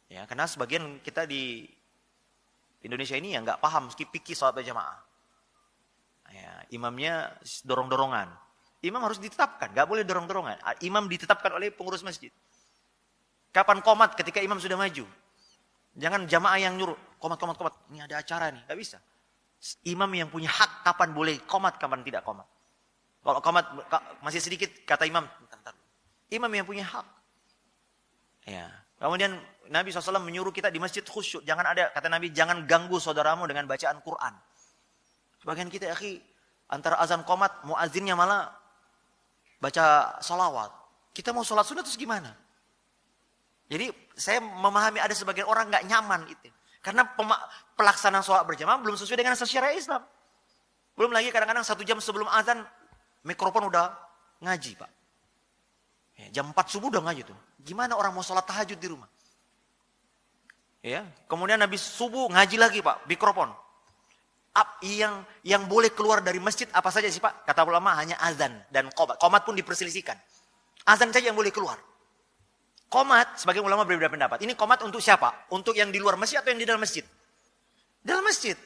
Ya, karena sebagian kita di Indonesia ini ya nggak paham fikih salat berjamaah. Ya, imamnya dorong-dorongan. Imam harus ditetapkan, nggak boleh dorong-dorongan. Imam ditetapkan oleh pengurus masjid. Kapan qomat? Ketika imam sudah maju. Jangan jamaah yang nyuruh, qomat. Ini ada acara nih, nggak bisa. Imam yang punya hak kapan boleh qomat, kapan tidak qomat. Kalau qomat masih sedikit, kata imam, bentar. Imam yang punya hak. Ya. Kemudian Nabi SAW menyuruh kita di masjid khusyuk. Jangan ada, kata Nabi, jangan ganggu saudaramu dengan bacaan Quran. Sebagian kita, akhi, antara azan qomat, muazzinnya malah baca salawat. Kita mau sholat sunat terus gimana? Jadi saya memahami ada sebagian orang nggak nyaman itu. Karena pelaksanaan sholat berjamaah belum sesuai dengan syariat Islam. Belum lagi kadang-kadang 1 jam sebelum azan, mikrofon udah ngaji, Pak. Ya, jam 4 subuh udah ngaji tuh. Gimana orang mau sholat tahajud di rumah? Ya, kemudian habis subuh ngaji lagi, Pak, mikrofon. Yang boleh keluar dari masjid apa saja sih, Pak? Kata ulama hanya azan dan qomat. Qomat pun diperselisihkan. Azan saja yang boleh keluar. Qomat, sebagai ulama berbeda pendapat. Ini qomat untuk siapa? Untuk yang di luar masjid atau yang di dalam masjid? Dalam masjid.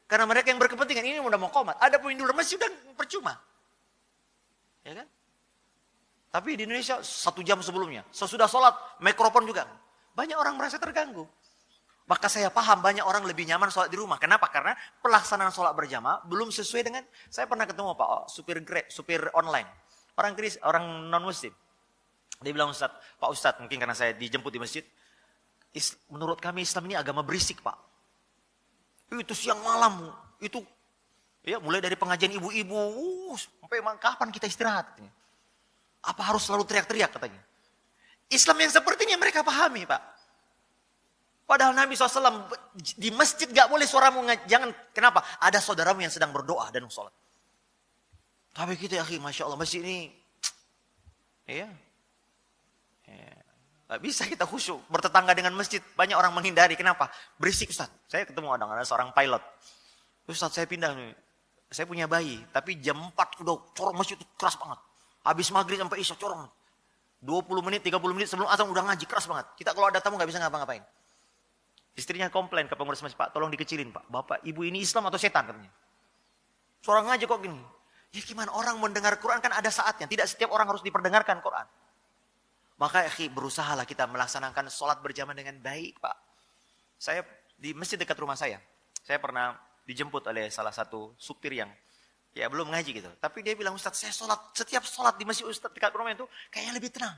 Karena mereka yang berkepentingan, ini udah mau qomat. Ada pun yang di luar masjid udah percuma. Ya kan? Tapi di Indonesia 1 jam sebelumnya. Sesudah sholat, mikrofon juga. Banyak orang merasa terganggu. Maka saya paham banyak orang lebih nyaman sholat di rumah. Kenapa? Karena pelaksanaan sholat berjamaah belum sesuai dengan, saya pernah ketemu Pak, supir online. Orang non-muslim. Dia bilang, Pak Ustadz, mungkin karena saya dijemput di masjid, menurut kami Islam ini agama berisik, Pak. Itu siang malam, itu ya mulai dari pengajian ibu-ibu, sampai kapan kita istirahat? Katanya. Apa harus selalu teriak-teriak katanya? Islam yang seperti ini mereka pahami, Pak. Padahal Nabi SAW di masjid gak boleh suaramu, jangan, kenapa? Ada saudaramu yang sedang berdoa dan sholat. Tapi kita, ya, Masya Allah, masjid ini, ya, gak bisa kita khusyuk. Bertetangga dengan masjid, banyak orang menghindari. Kenapa? Berisik, Ustaz. Saya ketemu ada seorang pilot. Ustaz, saya pindah nih. Saya punya bayi, tapi jam 4 udah corong masjid itu keras banget. Habis maghrib sampai isya corong. 20 menit, 30 menit sebelum azan udah ngaji, keras banget. Kita kalau ada tamu gak bisa ngapa-ngapain. Istrinya komplain ke pengurus masjid, Pak, tolong dikecilin, Pak. Bapak, ibu ini Islam atau setan katanya. Suara ngaji kok gini. Ya gimana orang mendengar Quran kan ada saatnya. Tidak setiap orang harus diperdengarkan Quran. Maka berusahalah kita melaksanakan sholat berjamaah dengan baik, Pak. Saya di masjid dekat rumah saya pernah dijemput oleh salah satu supir yang ya belum ngaji gitu. Tapi dia bilang, Ustaz, saya setiap sholat di masjid Ustaz dekat rumah itu kayaknya lebih tenang.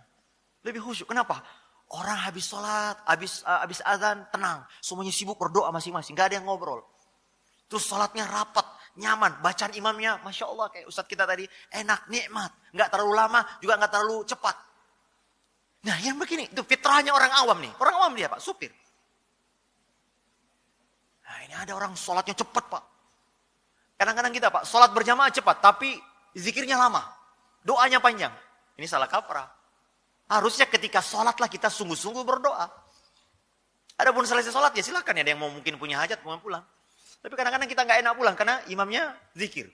Lebih khusyuk. Kenapa? Orang habis sholat, habis azan, tenang. Semuanya sibuk berdoa masing-masing. Gak ada yang ngobrol. Terus sholatnya rapat, nyaman. Bacaan imamnya, Masya Allah, kayak Ustaz kita tadi, enak, nikmat. Gak terlalu lama, juga gak terlalu cepat. Nah yang begini, itu fitrahnya orang awam nih. Orang awam dia, Pak, supir. Nah ini ada orang sholatnya cepat, Pak. Kadang-kadang kita, Pak, sholat berjamaah cepat, tapi zikirnya lama. Doanya panjang. Ini salah kaprah. Harusnya ketika sholatlah kita sungguh-sungguh berdoa. Adapun selesai sholat, ya silakan ya. Ada yang mau mungkin punya hajat, mau pulang. Tapi kadang-kadang kita nggak enak pulang, karena imamnya zikir.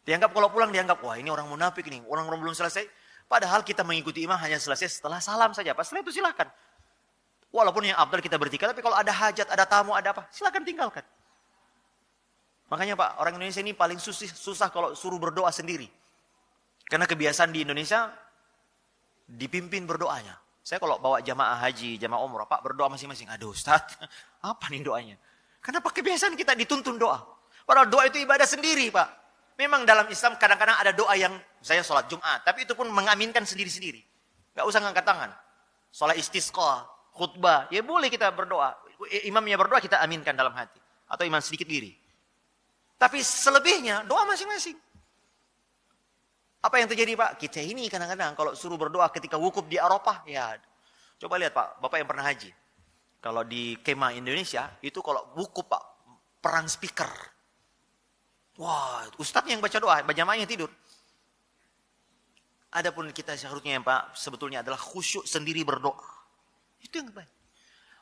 Dianggap kalau pulang, dianggap, wah ini orang munafik nih. Orang belum selesai. Padahal kita mengikuti imam hanya selesai setelah salam saja. Pas setelah itu silakan. Walaupun yang abdal kita bertiga, tapi kalau ada hajat, ada tamu, ada apa, silakan tinggalkan. Makanya Pak, orang Indonesia ini paling susah kalau suruh berdoa sendiri. Karena kebiasaan di Indonesia, dipimpin berdoanya. Saya kalau bawa jamaah haji, jamaah umrah, Pak berdoa masing-masing. Aduh Ustaz, apa nih doanya? Karena Pak kebiasaan kita dituntun doa. Padahal doa itu ibadah sendiri Pak. Memang dalam Islam kadang-kadang ada doa yang, saya sholat Jumat, tapi itu pun mengaminkan sendiri-sendiri. Gak usah ngangkat tangan. Sholat istisqa, khutbah, ya boleh kita berdoa. Imamnya berdoa, kita aminkan dalam hati. Atau imam sedikit diri. Tapi selebihnya, doa masing-masing. Apa yang terjadi Pak? Kita ini kadang-kadang kalau suruh berdoa ketika wukuf di Arafah, ya coba lihat Pak, Bapak yang pernah haji. Kalau di kemah Indonesia, itu kalau wukuf Pak, perang speaker. Wah, ustadznya yang baca doa, jamaahnya tidur. Adapun kita seharusnya Pak, sebetulnya adalah khusyuk sendiri berdoa. Itu yang baik.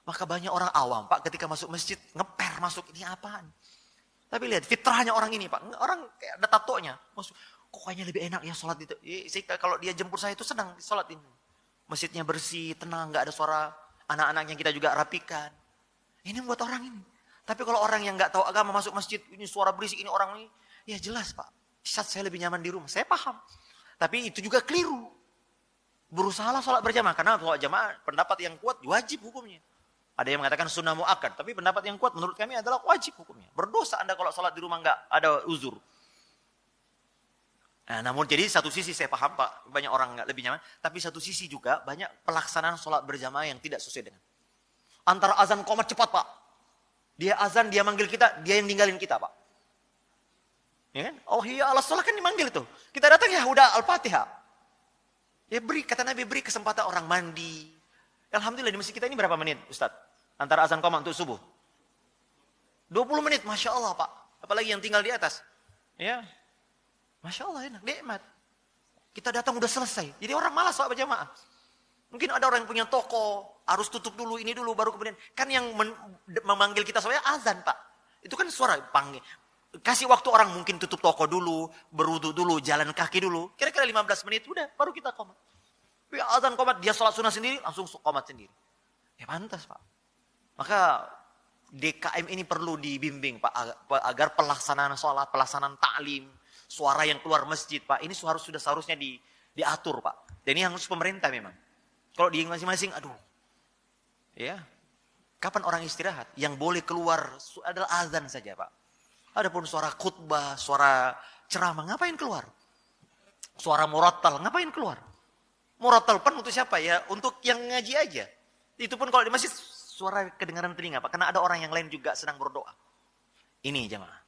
Maka banyak orang awam Pak, ketika masuk masjid, ngeper masuk, ini apaan? Tapi lihat, fitrahnya orang ini Pak, orang kayak ada tatonya. Masuk, kok kayaknya lebih enak ya sholat itu. Kalau dia jemput saya itu senang sholat ini. Masjidnya bersih, tenang, nggak ada suara Anak-anaknya kita juga rapikan. Ini buat orang ini. Tapi kalau orang yang nggak tahu agama masuk masjid, ini suara berisik, ini orang ini, ya jelas Pak. Saat saya lebih nyaman di rumah, saya paham. Tapi itu juga keliru. Berusahalah sholat berjamaah, karena sholat jamaah pendapat yang kuat wajib hukumnya. Ada yang mengatakan sunnah muakkad, tapi pendapat yang kuat menurut kami adalah wajib hukumnya. Berdosa Anda kalau sholat di rumah nggak ada uzur. Nah, namun jadi satu sisi saya paham Pak, banyak orang nggak lebih nyaman, tapi satu sisi juga banyak pelaksanaan sholat berjamaah yang tidak sesuai dengan. Antara azan qomat cepat Pak. Dia azan, dia manggil kita, dia yang ninggalin kita Pak. Ya kan? Oh iya, Allah sholat kan dimanggil tuh. Kita datang ya udah Al-Fatihah. Ya beri, kata Nabi, beri kesempatan orang mandi. Alhamdulillah di masjid kita ini berapa menit Ustaz? Antara azan qomat untuk subuh. 20 menit, Masya Allah Pak. Apalagi yang tinggal di atas. Ya, Masya Allah enak, nikmat. Kita datang udah selesai. Jadi orang malas sholat berjamaah. Mungkin ada orang yang punya toko, harus tutup dulu, ini dulu, baru kemudian. Kan yang memanggil kita soalnya azan Pak. Itu kan suara panggil. Kasih waktu orang mungkin tutup toko dulu, berwudu dulu, jalan kaki dulu. Kira-kira 15 menit, udah baru kita qomat. Ya, azan qomat, dia sholat sunnah sendiri, langsung qomat sendiri. Ya pantas Pak. Maka DKM ini perlu dibimbing Pak, agar pelaksanaan sholat, pelaksanaan ta'lim, suara yang keluar masjid Pak, ini seharusnya diatur Pak. Dan ini harus pemerintah memang. Kalau di masing-masing, aduh. Ya. Kapan orang istirahat? Yang boleh keluar adalah azan saja Pak. Adapun suara khutbah, suara ceramah, ngapain keluar? Suara murattal, ngapain keluar? Murattal pun untuk siapa ya? Untuk yang ngaji aja. Itu pun kalau di masjid, suara kedengaran telinga Pak. Karena ada orang yang lain juga sedang berdoa. Ini jemaah.